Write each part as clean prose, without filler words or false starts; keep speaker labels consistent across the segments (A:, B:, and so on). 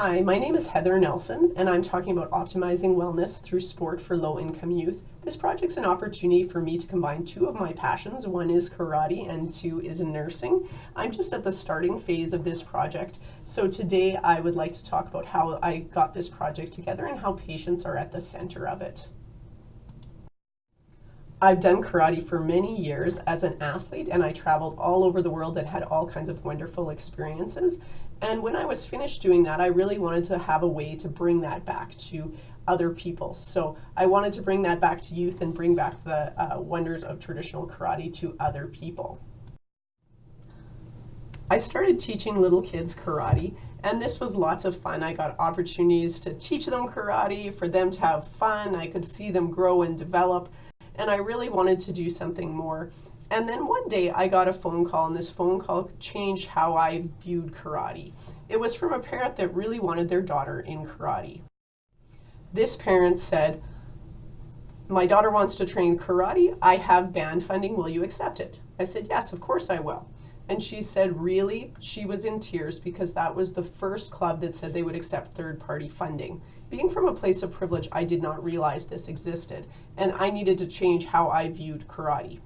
A: Hi, my name is Heather Nelson, and I'm talking about optimizing wellness through sport for low-income youth. This project's an opportunity for me to combine two of my passions. One is karate and two is nursing. I'm just at the starting phase of this project, so today I would like to talk about how I got this project together and how patients are at the center of it. I've done karate for many years as an athlete, and I traveled all over the world and had all kinds of wonderful experiences. And when I was finished doing that, I really wanted to have a way to bring that back to other people. So I wanted to bring that back to youth and bring back the wonders of traditional karate to other people. I started teaching little kids karate, and this was lots of fun. I got opportunities to teach them karate, for them to have fun. I could see them grow and develop, and I really wanted to do something more. And then one day I got a phone call, and this phone call changed how I viewed karate. It was from a parent that really wanted their daughter in karate. This parent said, "My daughter wants to train karate. I have band funding. Will you accept it?" I said, "Yes, of course I will." And she said, "Really?" She was in tears because that was the first club that said they would accept third-party funding. Being from a place of privilege, I did not realize this existed, and I needed to change how I viewed karate.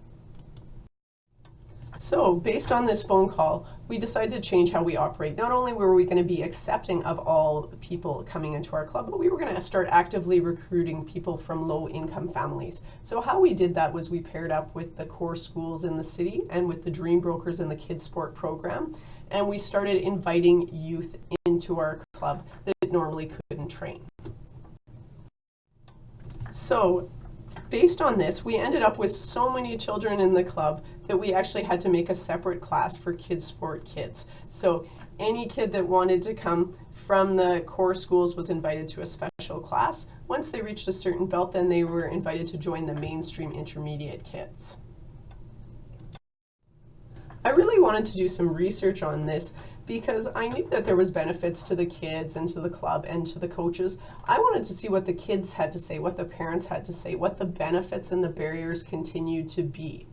A: So based on this phone call, we decided to change how we operate. Not only were we going to be accepting of all people coming into our club, but we were going to start actively recruiting people from low-income families. So how we did that was we paired up with the core schools in the city and with the Dream Brokers and the Kids Sport program, and we started inviting youth into our club that normally couldn't train. So based on this, we ended up with so many children in the club that we actually had to make a separate class for Kids Sport kids. So any kid that wanted to come from the core schools was invited to a special class. Once they reached a certain belt, then they were invited to join the mainstream intermediate kids. I really wanted to do some research on this because I knew that there was benefits to the kids and to the club and to the coaches. I wanted to see what the kids had to say, what the parents had to say, what the benefits and the barriers continued to be.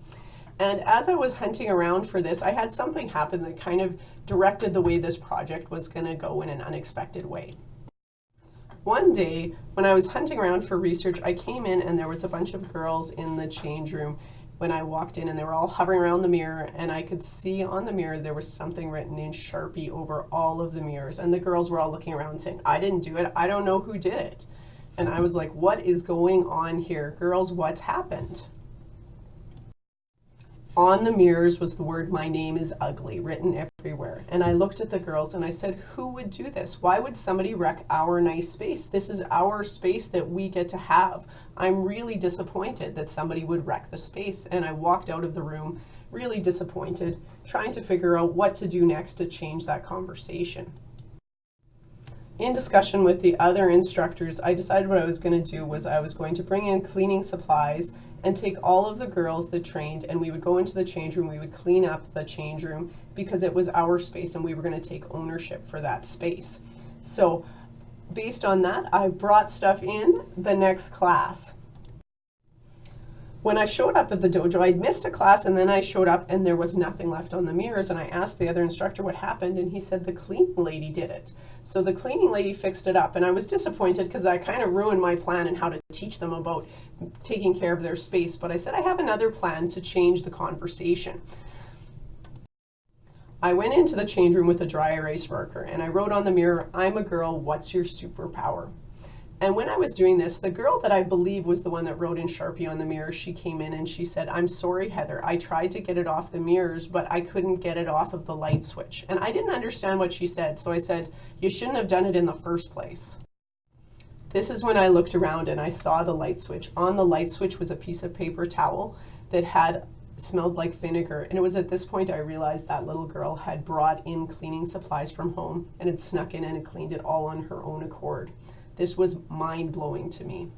A: And as I was hunting around for this, I had something happen that kind of directed the way this project was going to go in an unexpected way. One day, when I was hunting around for research, I came in and there was a bunch of girls in the change room when I walked in, and they were all hovering around the mirror, and I could see on the mirror there was something written in Sharpie over all of the mirrors, and the girls were all looking around saying, "I didn't do it, I don't know who did it." And I was like, what is going on here? Girls, what's happened? On the mirrors was the word "my name is ugly" written everywhere. And I looked at the girls and I said, who would do this? Why would somebody wreck our nice space? This is our space that we get to have. I'm really disappointed that somebody would wreck the space. And I walked out of the room really disappointed, trying to figure out what to do next to change that conversation. In discussion with the other instructors, I decided what I was going to do was I was going to bring in cleaning supplies and take all of the girls that trained, and we would go into the change room, we would clean up the change room because it was our space and we were going to take ownership for that space. So based on that, I brought stuff in the next class. When I showed up at the dojo, I'd missed a class, and then I showed up and there was nothing left on the mirrors, and I asked the other instructor what happened, and he said the cleaning lady did it. So the cleaning lady fixed it up, and I was disappointed because that kind of ruined my plan and how to teach them about taking care of their space. But I said I have another plan to change the conversation. I went into the change room with a dry erase marker and I wrote on the mirror, "I'm a girl, what's your superpower?" And when I was doing this, the girl that I believe was the one that wrote in Sharpie on the mirror, she came in and she said, "I'm sorry, Heather, I tried to get it off the mirrors, but I couldn't get it off of the light switch." And I didn't understand what she said, so I said, "You shouldn't have done it in the first place." This is when I looked around and I saw the light switch. On the light switch was a piece of paper towel that had smelled like vinegar. And it was at this point I realized that little girl had brought in cleaning supplies from home and had snuck in and had cleaned it all on her own accord. This was mind-blowing to me.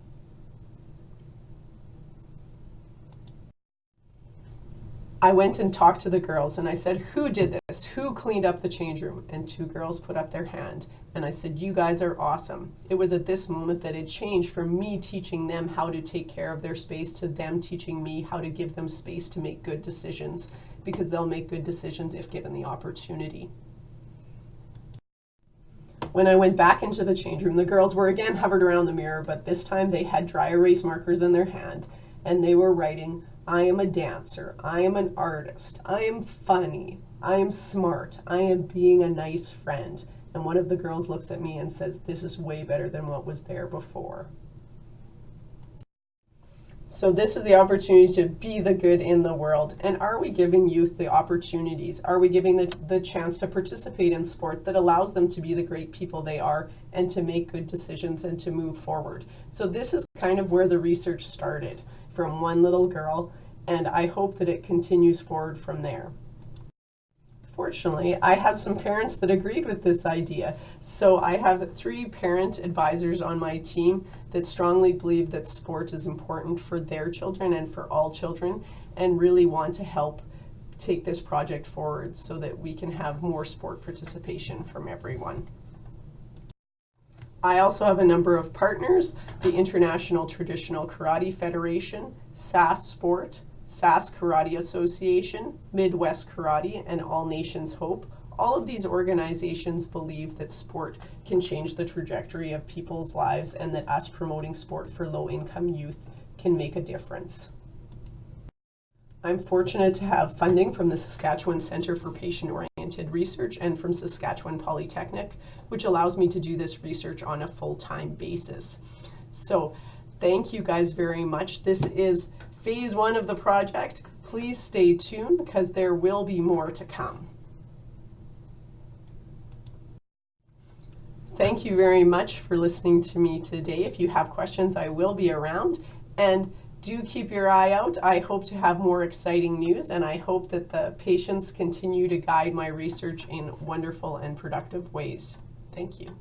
A: I went and talked to the girls and I said, "Who did this? Who cleaned up the change room?" And two girls put up their hand and I said, "You guys are awesome." It was at this moment that it changed from me teaching them how to take care of their space to them teaching me how to give them space to make good decisions, because they'll make good decisions if given the opportunity. When I went back into the change room, the girls were again hovered around the mirror, but this time they had dry erase markers in their hand, and they were writing, "I am a dancer, I am an artist, I am funny, I am smart, I am being a nice friend." And one of the girls looks at me and says, "This is way better than what was there before." So this is the opportunity to be the good in the world. And are we giving youth the opportunities? Are we giving the chance to participate in sport that allows them to be the great people they are and to make good decisions and to move forward? So this is kind of where the research started, from one little girl, and I hope that it continues forward from there. Fortunately, I have some parents that agreed with this idea. So I have 3 parent advisors on my team that strongly believe that sport is important for their children and for all children, and really want to help take this project forward so that we can have more sport participation from everyone. I also have a number of partners: the International Traditional Karate Federation, SCPOR, SAS Karate Association, Midwest Karate, and All Nations Hope. All of these organizations believe that sport can change the trajectory of people's lives and that us promoting sport for low-income youth can make a difference. I'm fortunate to have funding from the Saskatchewan Centre for Patient-Oriented Research and from Saskatchewan Polytechnic, which allows me to do this research on a full-time basis. So thank you guys very much. This is phase 1 of the project. Please stay tuned because there will be more to come. Thank you very much for listening to me today. If you have questions, I will be around, and do keep your eye out. I hope to have more exciting news, and I hope that the patients continue to guide my research in wonderful and productive ways. Thank you.